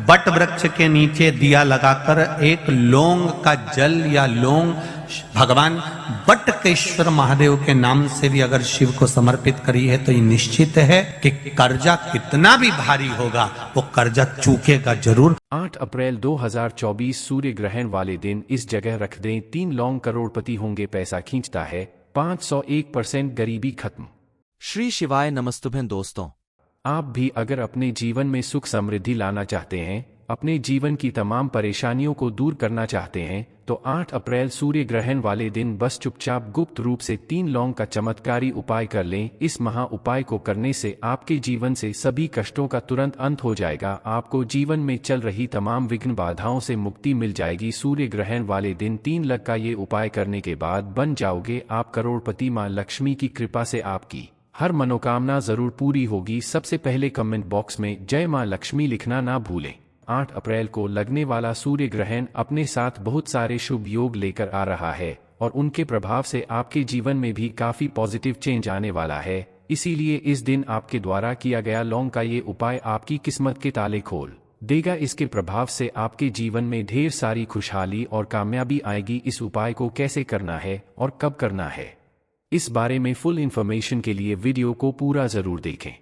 But वृक्ष के नीचे दिया लगाकर एक लौंग का जल या लौंग भगवान बटकेश्वर महादेव के नाम से भी अगर शिव को समर्पित करी है तो ये निश्चित है कि कर्जा कितना भी भारी होगा वो कर्जा चूकेगा जरूर। 8 अप्रैल 2024 सूर्य ग्रहण वाले दिन इस जगह रख दें। 3 लौंग करोड़पति होंगे, पैसा खींचता है 501% गरीबी खत्म। श्री शिवाय नमस्तुभ्यं दोस्तों, आप भी अगर अपने जीवन में सुख समृद्धि लाना चाहते हैं, अपने जीवन की तमाम परेशानियों को दूर करना चाहते हैं, तो 8 अप्रैल सूर्य ग्रहण वाले दिन बस चुपचाप गुप्त रूप से 3 लौंग का चमत्कारी उपाय कर लें। इस महा उपाय को करने से आपके जीवन से सभी कष्टों का तुरंत अंत हो जाएगा। आपको जीवन में चल रही तमाम विघ्न बाधाओं से मुक्ति मिल जाएगी। सूर्य ग्रहण वाले दिन 3 लौंग का ये उपाय करने के बाद बन जाओगे आप करोड़पति। मां लक्ष्मी की कृपा से आपकी हर मनोकामना जरूर पूरी होगी। सबसे पहले कमेंट बॉक्स में जय मां लक्ष्मी लिखना ना भूलें। 8 अप्रैल को लगने वाला सूर्य ग्रहण अपने साथ बहुत सारे शुभ योग लेकर आ रहा है और उनके प्रभाव से आपके जीवन में भी काफी पॉजिटिव चेंज आने वाला है। इसीलिए इस दिन आपके द्वारा किया गया लौंग का ये उपाय आपकी किस्मत के ताले खोल देगा। इसके प्रभाव से आपके जीवन में ढेर सारी खुशहाली और कामयाबी आएगी। इस उपाय को कैसे करना है और कब करना है, इस बारे में फुल इंफॉर्मेशन के लिए वीडियो को पूरा जरूर देखें।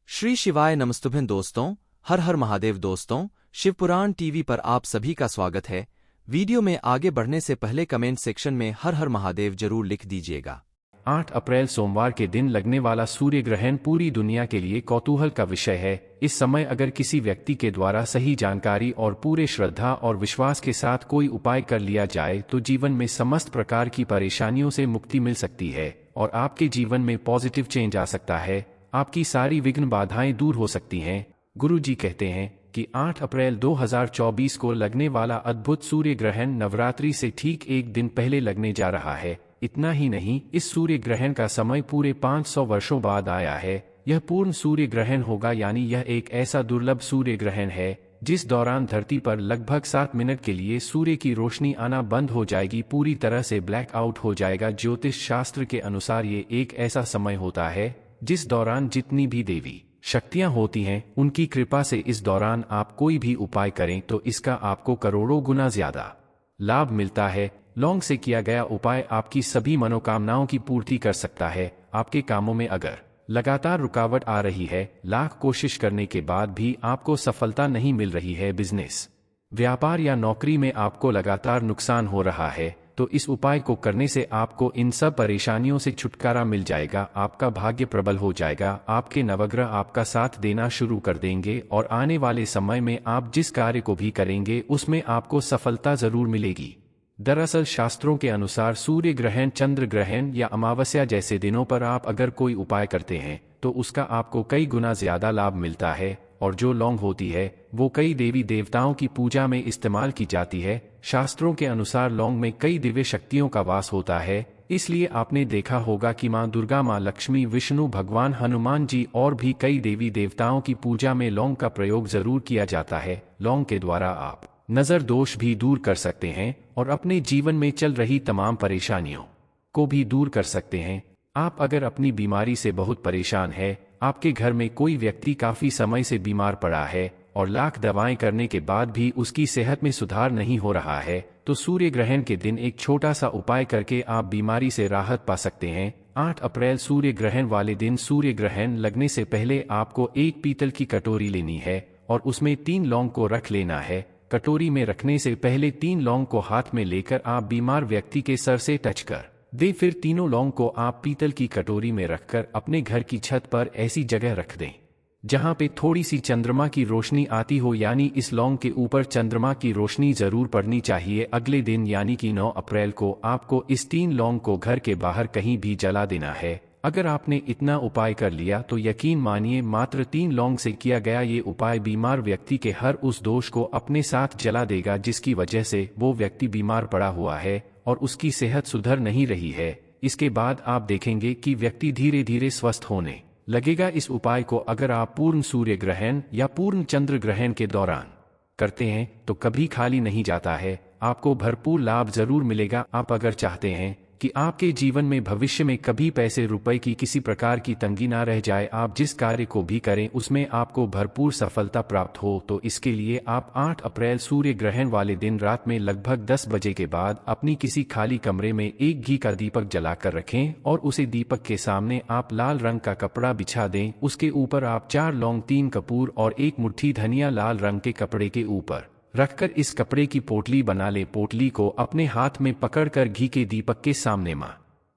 श्री शिवाय नमस्तुभ्यं दोस्तों, हर हर महादेव दोस्तों, शिवपुराण टीवी पर आप सभी का स्वागत है। वीडियो में आगे बढ़ने से पहले कमेंट सेक्शन में हर हर महादेव जरूर लिख दीजिएगा। 8 अप्रैल सोमवार के दिन लगने वाला सूर्य ग्रहण पूरी दुनिया के लिए कौतूहल का विषय है। इस समय अगर किसी व्यक्ति के द्वारा सही जानकारी और पूरे श्रद्धा और विश्वास के साथ कोई उपाय कर लिया जाए तो जीवन में समस्त प्रकार की परेशानियों से मुक्ति मिल सकती है और आपके जीवन में पॉजिटिव चेंज आ सकता है। आपकी सारी विघ्न बाधाएं दूर हो सकती हैं। गुरु जी कहते हैं कि 8 अप्रैल 2024 को लगने वाला अद्भुत सूर्य ग्रहण नवरात्रि से ठीक एक दिन पहले लगने जा रहा है। इतना ही नहीं, इस सूर्य ग्रहण का समय पूरे 500 वर्षों बाद आया है। यह पूर्ण सूर्य ग्रहण होगा, यानी यह एक ऐसा दुर्लभ सूर्य ग्रहण है जिस दौरान धरती पर लगभग 7 मिनट के लिए सूर्य की रोशनी आना बंद हो जाएगी, पूरी तरह से ब्लैक आउट हो जाएगा। ज्योतिष शास्त्र के अनुसार ये एक ऐसा समय होता है जिस दौरान जितनी भी देवी शक्तियां होती हैं उनकी कृपा से इस दौरान आप कोई भी उपाय करें तो इसका आपको करोड़ों गुना ज्यादा लाभ मिलता है। लौंग से किया गया उपाय आपकी सभी मनोकामनाओं की पूर्ति कर सकता है। आपके कामों में अगर लगातार रुकावट आ रही है, लाख कोशिश करने के बाद भी आपको सफलता नहीं मिल रही है, बिजनेस, व्यापार या नौकरी में आपको लगातार नुकसान हो रहा है, तो इस उपाय को करने से आपको इन सब परेशानियों से छुटकारा मिल जाएगा। आपका भाग्य प्रबल हो जाएगा। आपके नवग्रह आपका साथ देना शुरू कर देंगे और आने वाले समय में आप जिस कार्य को भी करेंगे उसमें आपको सफलता जरूर मिलेगी। दरअसल शास्त्रों के अनुसार सूर्य ग्रहण, चंद्र ग्रहण या अमावस्या जैसे दिनों पर आप अगर कोई उपाय करते हैं तो उसका आपको कई गुना ज्यादा लाभ मिलता है। और जो लौंग होती है वो कई देवी देवताओं की पूजा में इस्तेमाल की जाती है। शास्त्रों के अनुसार लौंग में कई दिव्य शक्तियों का वास होता है। इसलिए आपने देखा होगा कि मां दुर्गा, मां लक्ष्मी, विष्णु भगवान, हनुमान जी और भी कई देवी देवताओं की पूजा में लौंग का प्रयोग जरूर किया जाता है। लौंग के द्वारा आप नजर दोष भी दूर कर सकते हैं और अपने जीवन में चल रही तमाम परेशानियों को भी दूर कर सकते हैं। आप अगर अपनी बीमारी से बहुत परेशान है, आपके घर में कोई व्यक्ति काफी समय से बीमार पड़ा है और लाख दवाएं करने के बाद भी उसकी सेहत में सुधार नहीं हो रहा है, तो सूर्य ग्रहण के दिन एक छोटा सा उपाय करके आप बीमारी से राहत पा सकते हैं। 8 अप्रैल सूर्य ग्रहण वाले दिन सूर्य ग्रहण लगने से पहले आपको एक पीतल की कटोरी लेनी है और उसमें 3 लौंग को रख लेना है। कटोरी में रखने से पहले 3 लौंग को हाथ में लेकर आप बीमार व्यक्ति के सर से टच कर दे। फिर तीनों लौंग को आप पीतल की कटोरी में रखकर अपने घर की छत पर ऐसी जगह रख दें जहां पे थोड़ी सी चंद्रमा की रोशनी आती हो, यानी इस लौंग के ऊपर चंद्रमा की रोशनी जरूर पड़नी चाहिए। अगले दिन यानी कि 9 अप्रैल को आपको इस 3 लौंग को घर के बाहर कहीं भी जला देना है। अगर आपने इतना उपाय कर लिया तो यकीन मानिए मात्र 3 लौंग से किया गया ये उपाय बीमार व्यक्ति के हर उस दोष को अपने साथ जला देगा जिसकी वजह से वो व्यक्ति बीमार पड़ा हुआ है और उसकी सेहत सुधर नहीं रही है। इसके बाद आप देखेंगे कि व्यक्ति धीरे धीरे स्वस्थ होने लगेगा। इस उपाय को अगर आप पूर्ण सूर्य ग्रहण या पूर्ण चंद्र ग्रहण के दौरान करते हैं तो कभी खाली नहीं जाता है, आपको भरपूर लाभ जरूर मिलेगा। आप अगर चाहते हैं कि आपके जीवन में भविष्य में कभी पैसे रुपए की किसी प्रकार की तंगी ना रह जाए। आप जिस कार्य को भी करें उसमें आपको भरपूर सफलता प्राप्त हो। तो इसके लिए आप 8 अप्रैल सूर्य ग्रहण वाले दिन रात में लगभग 10 बजे के बाद अपनी किसी खाली कमरे में एक घी का दीपक जलाकर रखें और उसे दीपक के सामने आप लाल रंग का कपड़ा बिछा दें। उसके ऊपर आप 4 लौंग, 3 कपूर और 1 मुट्ठी धनिया लाल रंग के कपड़े के ऊपर रखकर इस कपड़े की पोटली बना ले। पोटली को अपने हाथ में पकड़कर घी के दीपक के सामने मां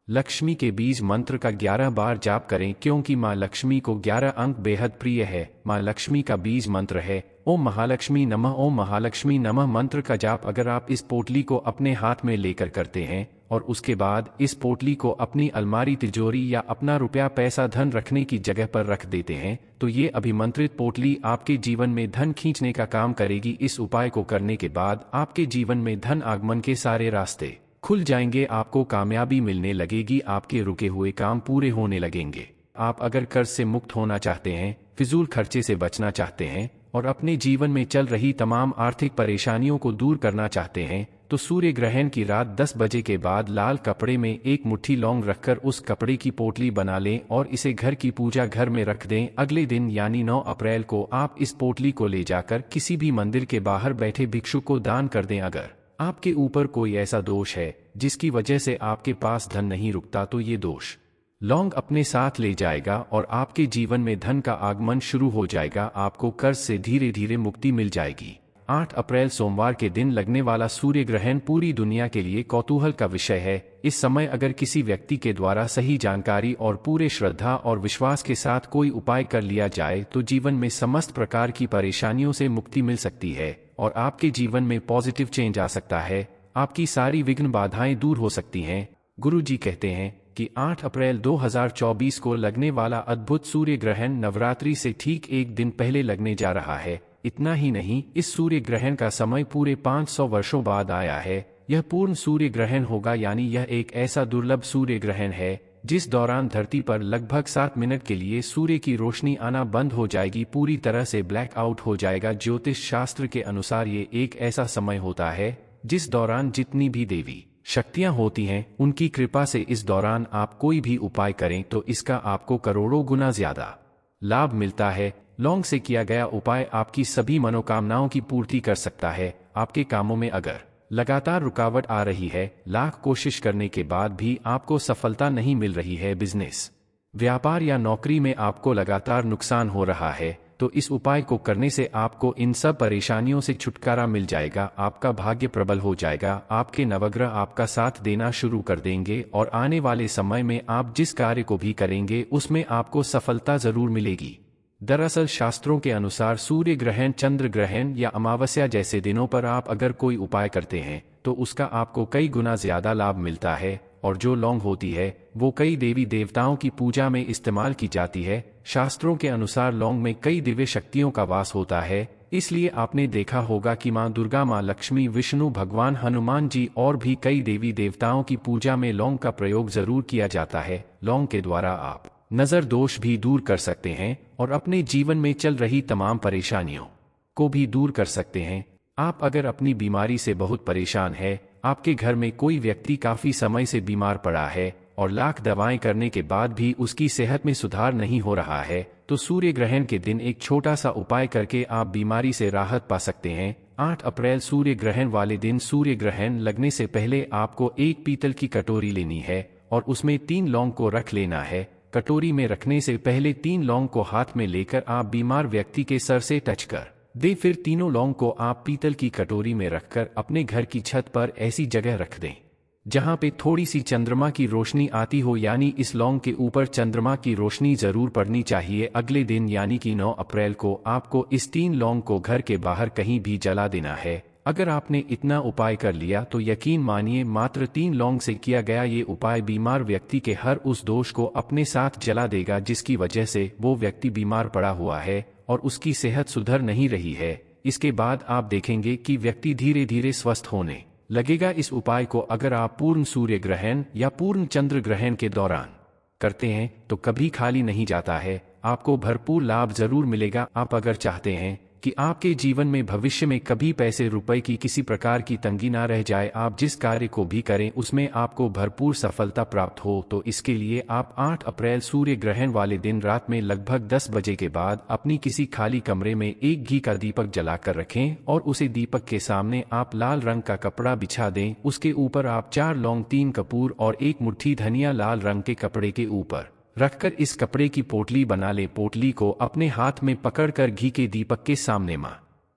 लक्ष्मी के बीज मंत्र का 11 बार जाप करें, क्योंकि मां लक्ष्मी को 11 अंक बेहद प्रिय है। मां लक्ष्मी का बीज मंत्र है ओम महालक्ष्मी नमः। ओम महालक्ष्मी नमः मंत्र का जाप अगर आप इस पोटली को अपने हाथ में लेकर करते हैं और उसके बाद इस पोटली को अपनी अलमारी, तिजोरी या अपना रुपया, पैसा, धन रखने की जगह पर रख देते हैं तो ये अभिमंत्रित पोटली आपके जीवन में धन खींचने का काम करेगी। इस उपाय को करने के बाद आपके जीवन में धन आगमन के सारे रास्ते खुल जाएंगे, आपको कामयाबी मिलने लगेगी, आपके रुके हुए काम पूरे होने लगेंगे। आप अगर कर्ज से मुक्त होना चाहते हैं, फिजूल खर्चे से बचना चाहते हैं और अपने जीवन में चल रही तमाम आर्थिक परेशानियों को दूर करना चाहते हैं तो सूर्य ग्रहण की रात 10 बजे के बाद लाल कपड़े में 1 मुट्ठी लौंग रखकर उस कपड़े की पोटली बना लें और इसे घर की पूजा घर में रख दें। अगले दिन यानी 9 अप्रैल को आप इस पोटली को ले जाकर किसी भी मंदिर के बाहर बैठे भिक्षुक को दान कर दें। अगर आपके ऊपर कोई ऐसा दोष है जिसकी वजह से आपके पास धन नहीं रुकता तो ये दोष लौंग अपने साथ ले जाएगा और आपके जीवन में धन का आगमन शुरू हो जाएगा। आपको कर्ज से धीरे धीरे मुक्ति मिल जाएगी। 8 अप्रैल सोमवार के दिन लगने वाला सूर्य ग्रहण पूरी दुनिया के लिए कौतूहल का विषय है। इस समय अगर किसी व्यक्ति के द्वारा सही जानकारी और पूरे श्रद्धा और विश्वास के साथ कोई उपाय कर लिया जाए तो जीवन में समस्त प्रकार की परेशानियों से मुक्ति मिल सकती है और आपके जीवन में पॉजिटिव चेंज आ सकता है। आपकी सारी विघ्न बाधाएं दूर हो सकती हैं। गुरुजी कहते हैं कि 8 अप्रैल 2024 को लगने वाला अद्भुत सूर्य ग्रहण नवरात्रि से ठीक एक दिन पहले लगने जा रहा है। इतना ही नहीं, इस सूर्य ग्रहण का समय पूरे 500 वर्षों बाद आया है। यह पूर्ण सूर्य ग्रहण होगा, यानी यह एक ऐसा दुर्लभ सूर्य ग्रहण है जिस दौरान धरती पर लगभग 7 मिनट के लिए सूर्य की रोशनी आना बंद हो जाएगी, पूरी तरह से ब्लैक आउट हो जाएगा। ज्योतिष शास्त्र के अनुसार ये एक ऐसा समय होता है जिस दौरान जितनी भी देवी शक्तियां होती हैं उनकी कृपा से इस दौरान आप कोई भी उपाय करें तो इसका आपको करोड़ों गुना ज्यादा लाभ मिलता है। लौंग से किया गया उपाय आपकी सभी मनोकामनाओं की पूर्ति कर सकता है। आपके कामों में अगर लगातार रुकावट आ रही है, लाख कोशिश करने के बाद भी आपको सफलता नहीं मिल रही है, बिजनेस, व्यापार या नौकरी में आपको लगातार नुकसान हो रहा है, तो इस उपाय को करने से आपको इन सब परेशानियों से छुटकारा मिल जाएगा। आपका भाग्य प्रबल हो जाएगा, आपके नवग्रह आपका साथ देना शुरू कर देंगे और आने वाले समय में आप जिस कार्य को भी करेंगे उसमें आपको सफलता जरूर मिलेगी। दरअसल शास्त्रों के अनुसार सूर्य ग्रहण, चंद्र ग्रहण या अमावस्या जैसे दिनों पर आप अगर कोई उपाय करते हैं तो उसका आपको कई गुना ज्यादा लाभ मिलता है। और जो लौंग होती है वो कई देवी देवताओं की पूजा में इस्तेमाल की जाती है। शास्त्रों के अनुसार लौंग में कई दिव्य शक्तियों का वास होता है, इसलिए आपने देखा होगा कि मां दुर्गा, मां लक्ष्मी, विष्णु भगवान, हनुमान जी और भी कई देवी देवताओं की पूजा में लौंग का प्रयोग जरूर किया जाता है। लौंग के द्वारा आप नजर दोष भी दूर कर सकते हैं और अपने जीवन में चल रही तमाम परेशानियों को भी दूर कर सकते हैं। आप अगर अपनी बीमारी से बहुत परेशान है, आपके घर में कोई व्यक्ति काफी समय से बीमार पड़ा है और लाख दवाएं करने के बाद भी उसकी सेहत में सुधार नहीं हो रहा है, तो सूर्य ग्रहण के दिन एक छोटा सा उपाय करके आप बीमारी से राहत पा सकते हैं। 8 अप्रैल सूर्य ग्रहण वाले दिन सूर्य ग्रहण लगने से पहले आपको एक पीतल की कटोरी लेनी है और उसमें 3 लौंग को रख लेना है। कटोरी में रखने से पहले 3 लौंग को हाथ में लेकर आप बीमार व्यक्ति के सर से टच कर दे, फिर तीनों लौंग को आप पीतल की कटोरी में रखकर अपने घर की छत पर ऐसी जगह रख दें जहां पे थोड़ी सी चंद्रमा की रोशनी आती हो, यानी इस लौंग के ऊपर चंद्रमा की रोशनी जरूर पड़नी चाहिए। अगले दिन यानी कि 9 अप्रैल को आपको इस 3 लौंग को घर के बाहर कहीं भी जला देना है। अगर आपने इतना उपाय कर लिया तो यकीन मानिए मात्र 3 लौंग से किया गया ये उपाय बीमार व्यक्ति के हर उस दोष को अपने साथ जला देगा जिसकी वजह से वो व्यक्ति बीमार पड़ा हुआ है और उसकी सेहत सुधर नहीं रही है। इसके बाद आप देखेंगे कि व्यक्ति धीरे धीरे स्वस्थ होने लगेगा। इस उपाय को अगर आप पूर्ण सूर्य ग्रहण या पूर्ण चंद्र ग्रहण के दौरान करते हैं तो कभी खाली नहीं जाता है, आपको भरपूर लाभ जरूर मिलेगा। आप अगर चाहते हैं कि आपके जीवन में भविष्य में कभी पैसे रुपए की किसी प्रकार की तंगी ना रह जाए। आप जिस कार्य को भी करें उसमें आपको भरपूर सफलता प्राप्त हो। तो इसके लिए आप 8 अप्रैल सूर्य ग्रहण वाले दिन रात में लगभग 10 बजे के बाद अपनी किसी खाली कमरे में एक घी का दीपक जलाकर रखें और उसे दीपक के सामने आप लाल रंग का कपड़ा बिछा दें। उसके ऊपर आप 4 लौंग, 3 कपूर और 1 मुट्ठी धनिया लाल रंग के कपड़े के ऊपर रखकर इस कपड़े की पोटली बना ले। पोटली को अपने हाथ में पकड़कर घी के दीपक के सामने मां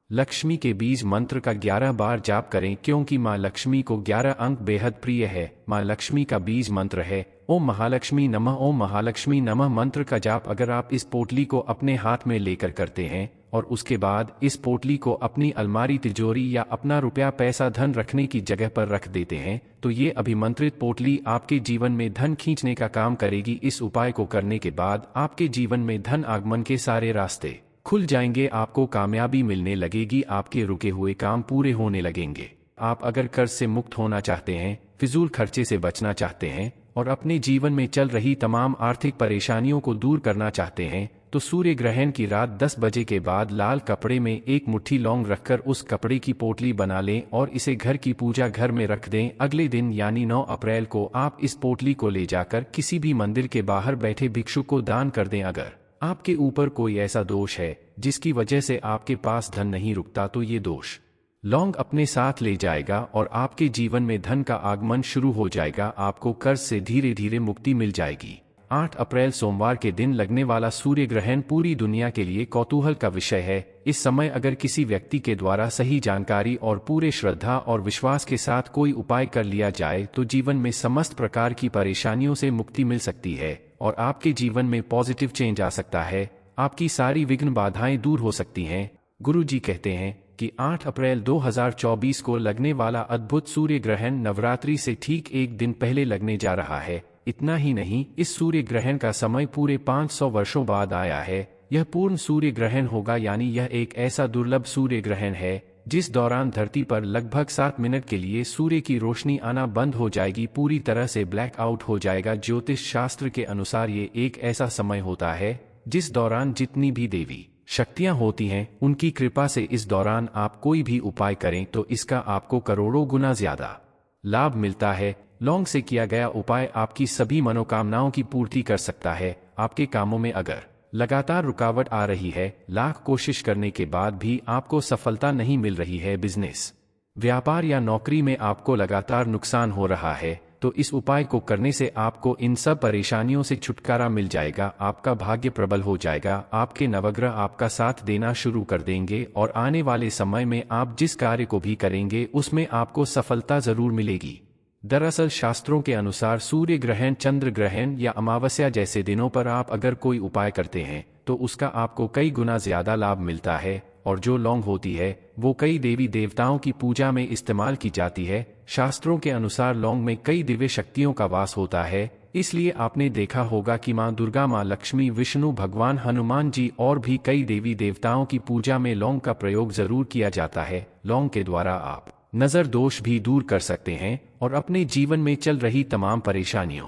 लक्ष्मी के बीज मंत्र का 11 बार जाप करें, क्योंकि मां लक्ष्मी को 11 अंक बेहद प्रिय है। मां लक्ष्मी का बीज मंत्र है ओम महालक्ष्मी नमः। ओम महालक्ष्मी नमः मंत्र का जाप अगर आप इस पोटली को अपने हाथ में लेकर करते हैं और उसके बाद इस पोटली को अपनी अलमारी, तिजोरी या अपना रुपया, पैसा, धन रखने की जगह पर रख देते हैं तो ये अभिमंत्रित पोटली आपके जीवन में धन खींचने का काम करेगी। इस उपाय को करने के बाद आपके जीवन में धन आगमन के सारे रास्ते खुल जाएंगे, आपको कामयाबी मिलने लगेगी, आपके रुके हुए काम पूरे होने लगेंगे। आप अगर कर्ज से मुक्त होना चाहते हैं, फिजूल खर्चे से बचना चाहते हैं और अपने जीवन में चल रही तमाम आर्थिक परेशानियों को दूर करना चाहते हैं तो सूर्य ग्रहण की रात 10 बजे के बाद लाल कपड़े में 1 मुट्ठी लौंग रखकर उस कपड़े की पोटली बना लें और इसे घर की पूजा घर में रख दें। अगले दिन यानी 9 अप्रैल को आप इस पोटली को ले जाकर किसी भी मंदिर के बाहर बैठे भिक्षुक को दान कर दें। अगर आपके ऊपर कोई ऐसा दोष है जिसकी वजह से आपके पास धन नहीं रुकता तो ये दोष लौंग अपने साथ ले जाएगा और आपके जीवन में धन का आगमन शुरू हो जाएगा। आपको कर्ज से धीरे धीरे मुक्ति मिल जाएगी। 8 अप्रैल सोमवार के दिन लगने वाला सूर्य ग्रहण पूरी दुनिया के लिए कौतूहल का विषय है। इस समय अगर किसी व्यक्ति के द्वारा सही जानकारी और पूरे श्रद्धा और विश्वास के साथ कोई उपाय कर लिया जाए तो जीवन में समस्त प्रकार की परेशानियों से मुक्ति मिल सकती है और आपके जीवन में पॉजिटिव चेंज आ सकता है। आपकी सारी विघ्न बाधाएं दूर हो सकती हैं। गुरु जी कहते हैं कि 8 अप्रैल 2024 को लगने वाला अद्भुत सूर्य ग्रहण नवरात्रि से ठीक एक दिन पहले लगने जा रहा है। इतना ही नहीं, इस सूर्य ग्रहण का समय पूरे 500 वर्षों बाद आया है। यह पूर्ण सूर्य ग्रहण होगा, यानी यह एक ऐसा दुर्लभ सूर्य ग्रहण है जिस दौरान धरती पर लगभग 7 मिनट के लिए सूर्य की रोशनी आना बंद हो जाएगी, पूरी तरह से ब्लैक आउट हो जाएगा। ज्योतिष शास्त्र के अनुसार ये एक ऐसा समय होता है जिस दौरान जितनी भी देवी शक्तियां होती हैं उनकी कृपा से इस दौरान आप कोई भी उपाय करें तो इसका आपको करोड़ों गुना ज्यादा लाभ मिलता है। लौंग से किया गया उपाय आपकी सभी मनोकामनाओं की पूर्ति कर सकता है। आपके कामों में अगर लगातार रुकावट आ रही है, लाख कोशिश करने के बाद भी आपको सफलता नहीं मिल रही है, बिजनेस, व्यापार या नौकरी में आपको लगातार नुकसान हो रहा है, तो इस उपाय को करने से आपको इन सब परेशानियों से छुटकारा मिल जाएगा। आपका भाग्य प्रबल हो जाएगा, आपके नवग्रह आपका साथ देना शुरू कर देंगे और आने वाले समय में आप जिस कार्य को भी करेंगे उसमें आपको सफलता जरूर मिलेगी। दरअसल शास्त्रों के अनुसार सूर्य ग्रहण, चंद्र ग्रहण या अमावस्या जैसे दिनों पर आप अगर कोई उपाय करते हैं तो उसका आपको कई गुना ज्यादा लाभ मिलता है। और जो लौंग होती है वो कई देवी देवताओं की पूजा में इस्तेमाल की जाती है। शास्त्रों के अनुसार लौंग में कई दिव्य शक्तियों का वास होता है, इसलिए आपने देखा होगा कि मां दुर्गा, मां लक्ष्मी, विष्णु भगवान, हनुमान जी और भी कई देवी देवताओं की पूजा में लौंग का प्रयोग जरूर किया जाता है। लौंग के द्वारा आप नजर दोष भी दूर कर सकते हैं और अपने जीवन में चल रही तमाम परेशानियों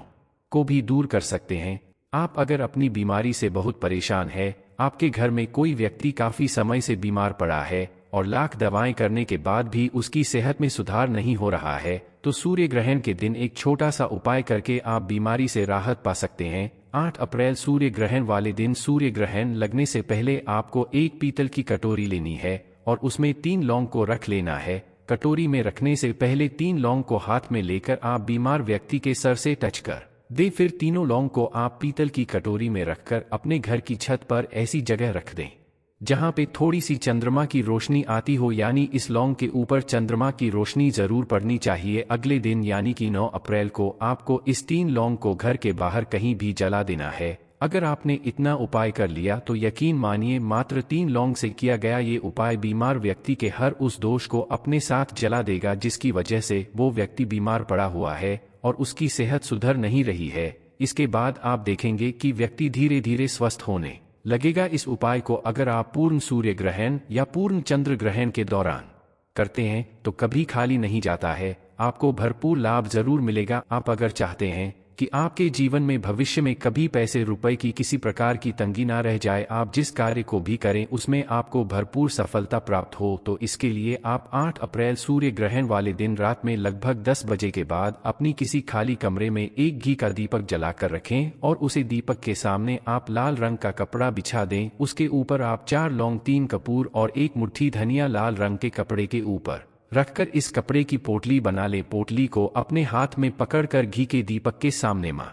को भी दूर कर सकते हैं। आप अगर अपनी बीमारी से बहुत परेशान है, आपके घर में कोई व्यक्ति काफी समय से बीमार पड़ा है और लाख दवाएं करने के बाद भी उसकी सेहत में सुधार नहीं हो रहा है, तो सूर्य ग्रहण के दिन एक छोटा सा उपाय करके आप बीमारी से राहत पा सकते हैं। 8 अप्रैल सूर्य ग्रहण वाले दिन सूर्य ग्रहण लगने से पहले आपको एक पीतल की कटोरी लेनी है और उसमें 3 लौंग को रख लेना है। कटोरी में रखने से पहले 3 लौंग को हाथ में लेकर आप बीमार व्यक्ति के सर से टच कर दे, फिर तीनों लौंग को आप पीतल की कटोरी में रखकर अपने घर की छत पर ऐसी जगह रख दें जहां पे थोड़ी सी चंद्रमा की रोशनी आती हो, यानी इस लौंग के ऊपर चंद्रमा की रोशनी जरूर पड़नी चाहिए। अगले दिन यानी कि 9 अप्रैल को आपको इस 3 लौंग को घर के बाहर कहीं भी जला देना है। अगर आपने इतना उपाय कर लिया तो यकीन मानिए मात्र 3 लौंग से किया गया ये उपाय बीमार व्यक्ति के हर उस दोष को अपने साथ जला देगा जिसकी वजह से वो व्यक्ति बीमार पड़ा हुआ है और उसकी सेहत सुधर नहीं रही है। इसके बाद आप देखेंगे कि व्यक्ति धीरे धीरे स्वस्थ होने लगेगा। इस उपाय को अगर आप पूर्ण सूर्य ग्रहण या पूर्ण चंद्र ग्रहण के दौरान करते हैं तो कभी खाली नहीं जाता है, आपको भरपूर लाभ जरूर मिलेगा। आप अगर चाहते हैं कि आपके जीवन में भविष्य में कभी पैसे रुपए की किसी प्रकार की तंगी ना रह जाए। आप जिस कार्य को भी करें उसमें आपको भरपूर सफलता प्राप्त हो। तो इसके लिए आप 8 अप्रैल सूर्य ग्रहण वाले दिन रात में लगभग 10 बजे के बाद अपनी किसी खाली कमरे में एक घी का दीपक जलाकर रखें और उसे दीपक के सामने आप लाल रंग का कपड़ा बिछा दें। उसके ऊपर आप 4 लौंग, 3 कपूर और 1 मुट्ठी धनिया लाल रंग के कपड़े के ऊपर रखकर इस कपड़े की पोटली बना ले। पोटली को अपने हाथ में पकड़कर घी के दीपक के सामने मां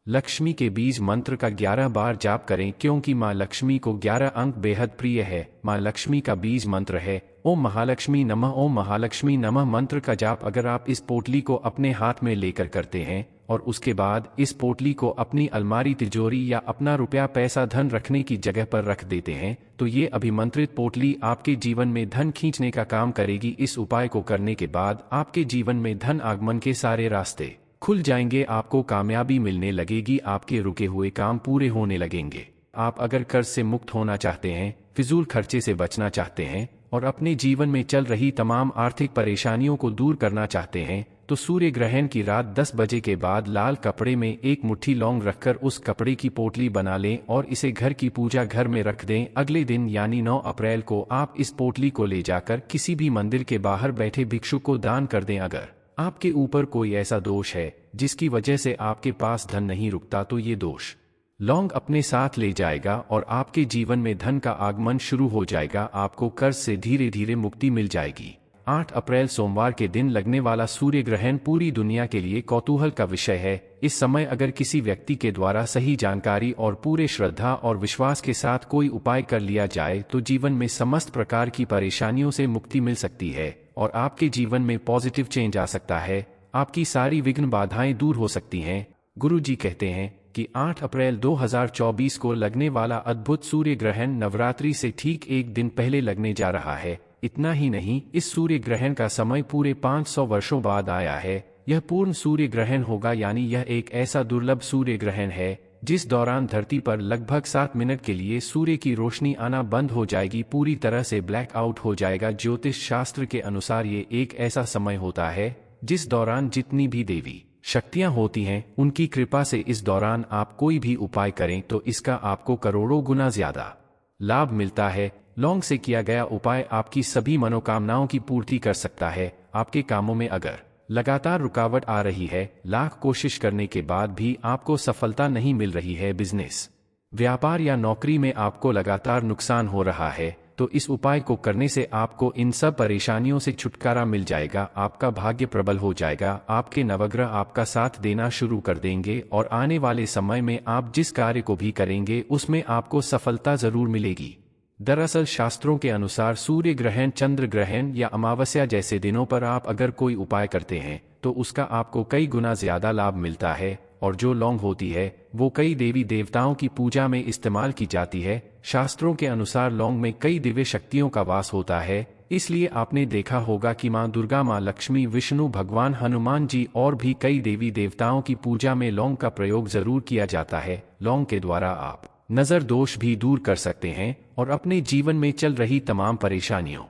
लक्ष्मी के बीज मंत्र का 11 बार जाप करें, क्योंकि मां लक्ष्मी को 11 अंक बेहद प्रिय है। मां लक्ष्मी का बीज मंत्र है ओम महालक्ष्मी नमः। ओम महालक्ष्मी नमः मंत्र का जाप अगर आप इस पोटली को अपने हाथ में लेकर करते हैं और उसके बाद इस पोटली को अपनी अलमारी, तिजोरी या अपना रुपया, पैसा, धन रखने की जगह पर रख देते हैं तो ये अभिमंत्रित पोटली आपके जीवन में धन खींचने का काम करेगी। इस उपाय को करने के बाद आपके जीवन में धन आगमन के सारे रास्ते खुल जाएंगे, आपको कामयाबी मिलने लगेगी, आपके रुके हुए काम पूरे होने लगेंगे। आप अगर कर्ज से मुक्त होना चाहते हैं, फिजूल खर्चे से बचना चाहते हैं और अपने जीवन में चल रही तमाम आर्थिक परेशानियों को दूर करना चाहते हैं तो सूर्य ग्रहण की रात 10 बजे के बाद लाल कपड़े में 1 मुट्ठी लौंग रखकर उस कपड़े की पोटली बना लें और इसे घर की पूजा घर में रख दें। अगले दिन यानी 9 अप्रैल को आप इस पोटली को ले जाकर किसी भी मंदिर के बाहर बैठे भिक्षुक को दान कर दें। अगर आपके ऊपर कोई ऐसा दोष है जिसकी वजह से आपके पास धन नहीं रुकता तो ये दोष लौंग अपने साथ ले जाएगा और आपके जीवन में धन का आगमन शुरू हो जाएगा। आपको कर्ज से धीरे धीरे मुक्ति मिल जाएगी। 8 अप्रैल सोमवार के दिन लगने वाला सूर्य ग्रहण पूरी दुनिया के लिए कौतूहल का विषय है। इस समय अगर किसी व्यक्ति के द्वारा सही जानकारी और पूरे श्रद्धा और विश्वास के साथ कोई उपाय कर लिया जाए तो जीवन में समस्त प्रकार की परेशानियों से मुक्ति मिल सकती है और आपके जीवन में पॉजिटिव चेंज आ सकता है। आपकी सारी विघ्न बाधाएं दूर हो सकती हैं। गुरु जी कहते हैं कि 8 अप्रैल 2024 को लगने वाला अद्भुत सूर्य ग्रहण नवरात्रि से ठीक एक दिन पहले लगने जा रहा है। इतना ही नहीं, इस सूर्य ग्रहण का समय पूरे 500 वर्षों बाद आया है। यह पूर्ण सूर्य ग्रहण होगा, यानी यह एक ऐसा दुर्लभ सूर्य ग्रहण है जिस दौरान धरती पर लगभग 7 मिनट के लिए सूर्य की रोशनी आना बंद हो जाएगी, पूरी तरह से ब्लैक आउट हो जाएगा। ज्योतिष शास्त्र के अनुसार ये एक ऐसा समय होता है जिस दौरान जितनी भी देवी शक्तियां होती हैं उनकी कृपा से इस दौरान आप कोई भी उपाय करें तो इसका आपको करोड़ों गुना ज्यादा लाभ मिलता है। लौंग से किया गया उपाय आपकी सभी मनोकामनाओं की पूर्ति कर सकता है। आपके कामों में अगर लगातार रुकावट आ रही है, लाख कोशिश करने के बाद भी आपको सफलता नहीं मिल रही है, बिजनेस, व्यापार या नौकरी में आपको लगातार नुकसान हो रहा है, तो इस उपाय को करने से आपको इन सब परेशानियों से छुटकारा मिल जाएगा। आपका भाग्य प्रबल हो जाएगा, आपके नवग्रह आपका साथ देना शुरू कर देंगे और आने वाले समय में आप जिस कार्य को भी करेंगे उसमें आपको सफलता जरूर मिलेगी। दरअसल शास्त्रों के अनुसार सूर्य ग्रहण, चंद्र ग्रहण या अमावस्या जैसे दिनों पर आप अगर कोई उपाय करते हैं तो उसका आपको कई गुना ज्यादा लाभ मिलता है। और जो लौंग होती है वो कई देवी देवताओं की पूजा में इस्तेमाल की जाती है। शास्त्रों के अनुसार लौंग में कई दिव्य शक्तियों का वास होता है, इसलिए आपने देखा होगा कि मां दुर्गा, मां लक्ष्मी, विष्णु भगवान, हनुमान जी और भी कई देवी देवताओं की पूजा में लौंग का प्रयोग जरूर किया जाता है। लौंग के द्वारा आप नजर दोष भी दूर कर सकते हैं और अपने जीवन में चल रही तमाम परेशानियों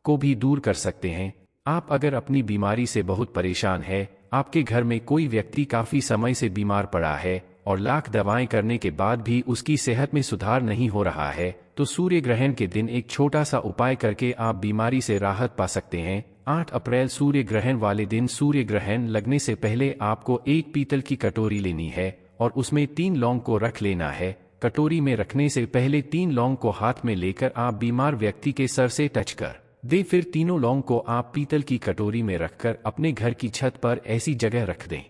को भी दूर कर सकते हैं। आप अगर अपनी बीमारी से बहुत परेशान है, आपके घर में कोई व्यक्ति काफी समय से बीमार पड़ा है और लाख दवाएं करने के बाद भी उसकी सेहत में सुधार नहीं हो रहा है, तो सूर्य ग्रहण के दिन एक छोटा सा उपाय करके आप बीमारी से राहत पा सकते हैं। 8 अप्रैल सूर्य ग्रहण वाले दिन सूर्य ग्रहण लगने से पहले आपको एक पीतल की कटोरी लेनी है और उसमें 3 लौंग को रख लेना है। कटोरी में रखने से पहले 3 लौंग को हाथ में लेकर आप बीमार व्यक्ति के सर से टच कर दे, फिर तीनों लौंग को आप पीतल की कटोरी में रखकर अपने घर की छत पर ऐसी जगह रख दें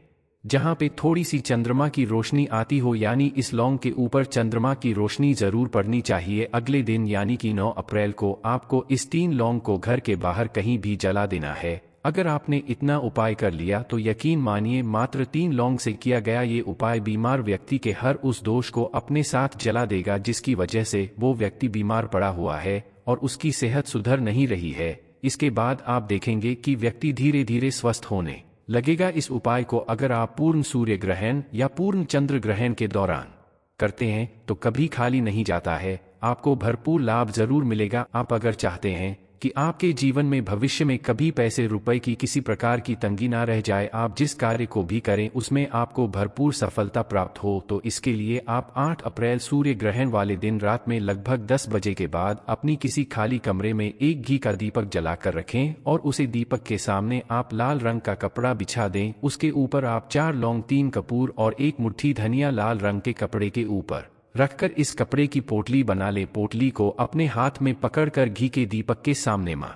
जहां पे थोड़ी सी चंद्रमा की रोशनी आती हो, यानी इस लौंग के ऊपर चंद्रमा की रोशनी जरूर पड़नी चाहिए। अगले दिन यानी कि 9 अप्रैल को आपको इस 3 लौंग को घर के बाहर कहीं भी जला देना है। अगर आपने इतना उपाय कर लिया तो यकीन मानिए मात्र 3 लौंग से किया गया ये उपाय बीमार व्यक्ति के हर उस दोष को अपने साथ जला देगा जिसकी वजह से वो व्यक्ति बीमार पड़ा हुआ है और उसकी सेहत सुधर नहीं रही है। इसके बाद आप देखेंगे कि व्यक्ति धीरे धीरे स्वस्थ होने लगेगा। इस उपाय को अगर आप पूर्ण सूर्य ग्रहण या पूर्ण चंद्र ग्रहण के दौरान करते हैं तो कभी खाली नहीं जाता है, आपको भरपूर लाभ जरूर मिलेगा। आप अगर चाहते हैं कि आपके जीवन में भविष्य में कभी पैसे रुपए की किसी प्रकार की तंगी ना रह जाए। आप जिस कार्य को भी करें उसमें आपको भरपूर सफलता प्राप्त हो। तो इसके लिए आप 8 अप्रैल सूर्य ग्रहण वाले दिन रात में लगभग 10 बजे के बाद अपनी किसी खाली कमरे में एक घी का दीपक जलाकर रखें और उसे दीपक के सामने आप लाल रंग का कपड़ा बिछा दें। उसके ऊपर आप 4 लौंग, 3 कपूर और 1 मुट्ठी धनिया लाल रंग के कपड़े के ऊपर रखकर इस कपड़े की पोटली बना ले। पोटली को अपने हाथ में पकड़कर घी के दीपक के सामने मां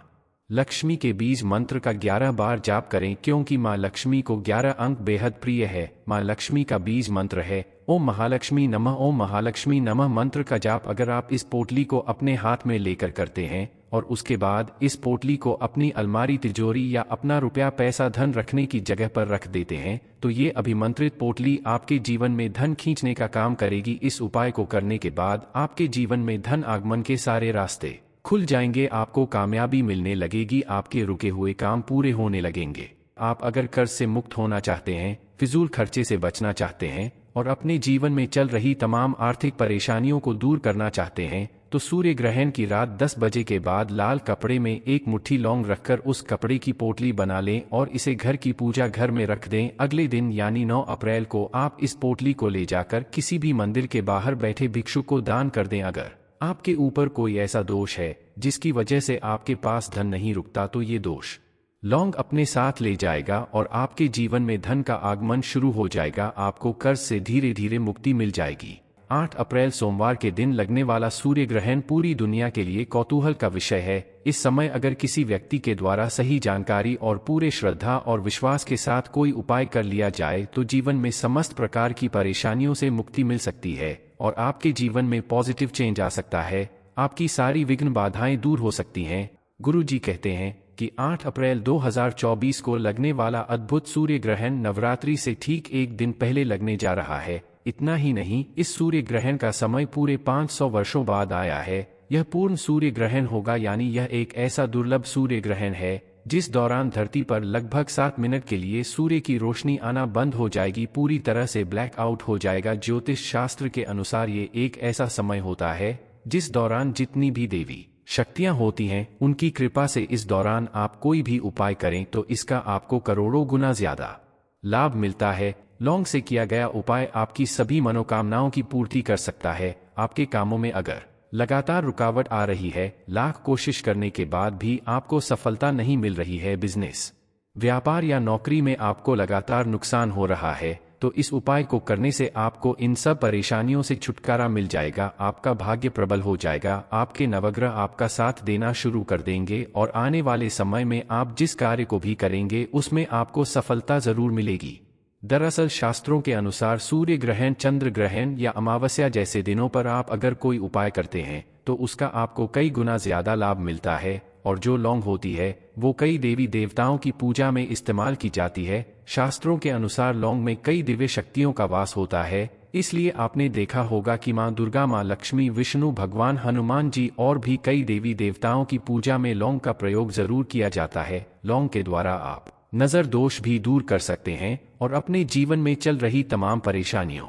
लक्ष्मी के बीज मंत्र का 11 बार जाप करें, क्योंकि मां लक्ष्मी को 11 अंक बेहद प्रिय है। मां लक्ष्मी का बीज मंत्र है ओम महालक्ष्मी नमः। ओम महालक्ष्मी नमः मंत्र का जाप अगर आप इस पोटली को अपने हाथ में लेकर करते हैं और उसके बाद इस पोटली को अपनी अलमारी, तिजोरी या अपना रुपया, पैसा, धन रखने की जगह पर रख देते हैं तो ये अभिमंत्रित पोटली आपके जीवन में धन खींचने का काम करेगी। इस उपाय को करने के बाद आपके जीवन में धन आगमन के सारे रास्ते खुल जाएंगे, आपको कामयाबी मिलने लगेगी, आपके रुके हुए काम पूरे होने लगेंगे। आप अगर कर्ज से मुक्त होना चाहते हैं, फिजूल खर्चे से बचना चाहते हैं और अपने जीवन में चल रही तमाम आर्थिक परेशानियों को दूर करना चाहते हैं तो सूर्य ग्रहण की रात 10 बजे के बाद लाल कपड़े में 1 मुट्ठी लौंग रखकर उस कपड़े की पोटली बना लें और इसे घर की पूजा घर में रख दें। अगले दिन यानी 9 अप्रैल को आप इस पोटली को ले जाकर किसी भी मंदिर के बाहर बैठे भिक्षु को दान कर दें। अगर आपके ऊपर कोई ऐसा दोष है जिसकी वजह से आपके पास धन नहीं रुकता तो ये दोष लौंग अपने साथ ले जाएगा और आपके जीवन में धन का आगमन शुरू हो जाएगा। आपको कर्ज से धीरे धीरे मुक्ति मिल जाएगी। 8 अप्रैल सोमवार के दिन लगने वाला सूर्य ग्रहण पूरी दुनिया के लिए कौतूहल का विषय है। इस समय अगर किसी व्यक्ति के द्वारा सही जानकारी और पूरे श्रद्धा और विश्वास के साथ कोई उपाय कर लिया जाए तो जीवन में समस्त प्रकार की परेशानियों से मुक्ति मिल सकती है और आपके जीवन में पॉजिटिव चेंज आ सकता है। आपकी सारी विघ्न बाधाएं दूर हो सकती हैं। गुरु जी कहते हैं कि 8 अप्रैल 2024 को लगने वाला अद्भुत सूर्य ग्रहण नवरात्रि से ठीक एक दिन पहले लगने जा रहा है। इतना ही नहीं, इस सूर्य ग्रहण का समय पूरे 500 वर्षों बाद आया है। यह पूर्ण सूर्य ग्रहण होगा, यानी यह एक ऐसा दुर्लभ सूर्य ग्रहण है जिस दौरान धरती पर लगभग 7 मिनट के लिए सूर्य की रोशनी आना बंद हो जाएगी, पूरी तरह से ब्लैक आउट हो जाएगा। ज्योतिष शास्त्र के अनुसार ये एक ऐसा समय होता है जिस दौरान जितनी भी देवी शक्तियां होती हैं उनकी कृपा से इस दौरान आप कोई भी उपाय करें तो इसका आपको करोड़ों गुना ज्यादा लाभ मिलता है। लौंग से किया गया उपाय आपकी सभी मनोकामनाओं की पूर्ति कर सकता है। आपके कामों में अगर लगातार रुकावट आ रही है, लाख कोशिश करने के बाद भी आपको सफलता नहीं मिल रही है, बिजनेस, व्यापार या नौकरी में आपको लगातार नुकसान हो रहा है, तो इस उपाय को करने से आपको इन सब परेशानियों से छुटकारा मिल जाएगा। आपका भाग्य प्रबल हो जाएगा, आपके नवग्रह आपका साथ देना शुरू कर देंगे और आने वाले समय में आप जिस कार्य को भी करेंगे उसमें आपको सफलता जरूर मिलेगी। दरअसल शास्त्रों के अनुसार सूर्य ग्रहण, चंद्र ग्रहण या अमावस्या जैसे दिनों पर आप अगर कोई उपाय करते हैं तो उसका आपको कई गुना ज्यादा लाभ मिलता है। और जो लौंग होती है वो कई देवी देवताओं की पूजा में इस्तेमाल की जाती है। शास्त्रों के अनुसार लौंग में कई दिव्य शक्तियों का वास होता है, इसलिए आपने देखा होगा कि मां दुर्गा, मां लक्ष्मी, विष्णु भगवान, हनुमान जी और भी कई देवी देवताओं की पूजा में लौंग का प्रयोग जरूर किया जाता है। लौंग के द्वारा आप नजर दोष भी दूर कर सकते हैं और अपने जीवन में चल रही तमाम परेशानियों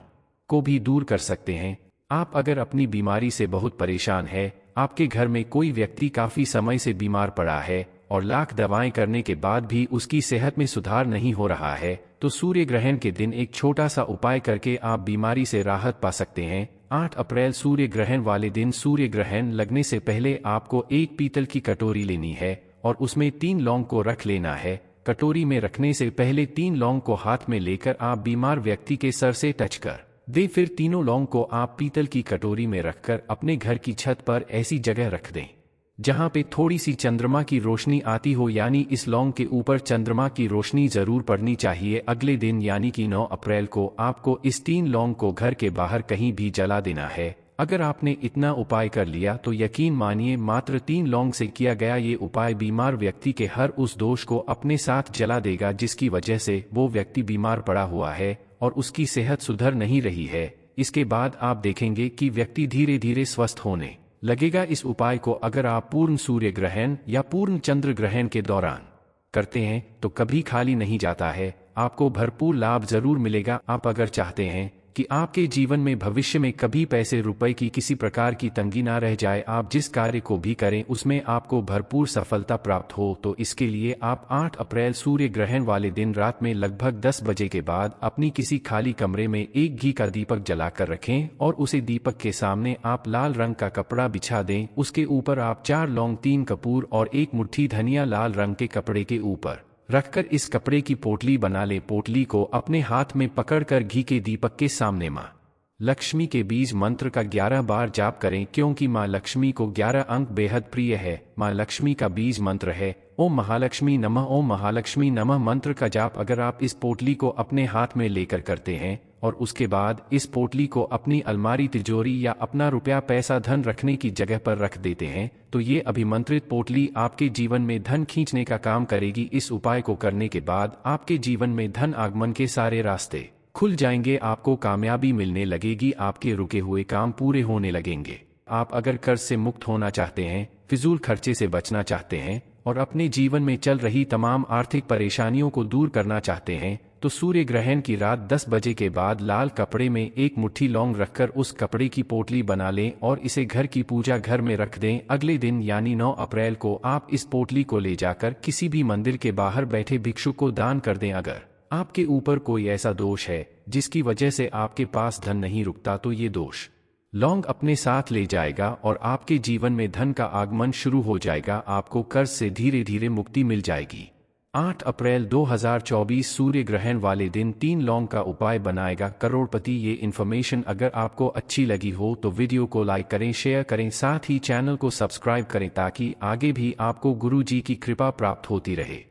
को भी दूर कर सकते हैं। आप अगर अपनी बीमारी से बहुत परेशान है, आपके घर में कोई व्यक्ति काफी समय से बीमार पड़ा है और लाख दवाएं करने के बाद भी उसकी सेहत में सुधार नहीं हो रहा है, तो सूर्य ग्रहण के दिन एक छोटा सा उपाय करके आप बीमारी से राहत पा सकते हैं। 8 अप्रैल सूर्य ग्रहण वाले दिन सूर्य ग्रहण लगने से पहले आपको एक पीतल की कटोरी लेनी है और उसमें 3 लौंग को रख लेना है। कटोरी में रखने से पहले 3 लौंग को हाथ में लेकर आप बीमार व्यक्ति के सर से टच कर दे, फिर तीनों लौंग को आप पीतल की कटोरी में रखकर अपने घर की छत पर ऐसी जगह रख दें जहां पे थोड़ी सी चंद्रमा की रोशनी आती हो, यानी इस लौंग के ऊपर चंद्रमा की रोशनी जरूर पड़नी चाहिए। अगले दिन यानी कि 9 अप्रैल को आपको इस 3 लौंग को घर के बाहर कहीं भी जला देना है। अगर आपने इतना उपाय कर लिया तो यकीन मानिए मात्र 3 लौंग से किया गया ये उपाय बीमार व्यक्ति के हर उस दोष को अपने साथ जला देगा जिसकी वजह से वो व्यक्ति बीमार पड़ा हुआ है और उसकी सेहत सुधर नहीं रही है। इसके बाद आप देखेंगे कि व्यक्ति धीरे धीरे स्वस्थ होने लगेगा। इस उपाय को अगर आप पूर्ण सूर्य ग्रहण या पूर्ण चंद्र ग्रहण के दौरान करते हैं तो कभी खाली नहीं जाता है, आपको भरपूर लाभ जरूर मिलेगा। आप अगर चाहते हैं कि आपके जीवन में भविष्य में कभी पैसे रुपए की किसी प्रकार की तंगी ना रह जाए, आप जिस कार्य को भी करें उसमें आपको भरपूर सफलता प्राप्त हो। तो इसके लिए आप 8 अप्रैल सूर्य ग्रहण वाले दिन रात में लगभग 10 बजे के बाद अपनी किसी खाली कमरे में एक घी का दीपक जलाकर रखें और उसे दीपक के सामने आप लाल रंग का कपड़ा बिछा दें। उसके ऊपर आप 4 लौंग, 3 कपूर और 1 मुट्ठी धनिया लाल रंग के कपड़े के ऊपर रखकर इस कपड़े की पोटली बना ले। पोटली को अपने हाथ में पकड़कर घी के दीपक के सामने मां लक्ष्मी के बीज मंत्र का 11 बार जाप करें, क्योंकि मां लक्ष्मी को 11 अंक बेहद प्रिय है। मां लक्ष्मी का बीज मंत्र है ओम महालक्ष्मी नमः। ओम महालक्ष्मी नमः मंत्र का जाप अगर आप इस पोटली को अपने हाथ में लेकर करते हैं और उसके बाद इस पोटली को अपनी अलमारी, तिजोरी या अपना रुपया, पैसा, धन रखने की जगह पर रख देते हैं तो ये अभिमंत्रित पोटली आपके जीवन में धन खींचने का काम करेगी। इस उपाय को करने के बाद आपके जीवन में धन आगमन के सारे रास्ते खुल जाएंगे, आपको कामयाबी मिलने लगेगी, आपके रुके हुए काम पूरे होने लगेंगे। आप अगर कर्ज से मुक्त होना चाहते हैं, फिजूल खर्चे से बचना चाहते हैं और अपने जीवन में चल रही तमाम आर्थिक परेशानियों को दूर करना चाहते हैं तो सूर्य ग्रहण की रात 10 बजे के बाद लाल कपड़े में 1 मुट्ठी लौंग रखकर उस कपड़े की पोटली बना लें और इसे घर की पूजा घर में रख दें। अगले दिन यानी 9 अप्रैल को आप इस पोटली को ले जाकर किसी भी मंदिर के बाहर बैठे भिक्षु को दान कर दें। अगर आपके ऊपर कोई ऐसा दोष है जिसकी वजह से आपके पास धन नहीं रुकता तो ये दोष लौंग अपने साथ ले जाएगा और आपके जीवन में धन का आगमन शुरू हो जाएगा। आपको कर्ज से धीरे धीरे मुक्ति मिल जाएगी। 8 अप्रैल 2024 सूर्य ग्रहण वाले दिन 3 लौंग का उपाय बनाएगा करोड़पति। ये इन्फॉर्मेशन अगर आपको अच्छी लगी हो तो वीडियो को लाइक करें, शेयर करें, साथ ही चैनल को सब्सक्राइब करें ताकि आगे भी आपको गुरु जी की कृपा प्राप्त होती रहे।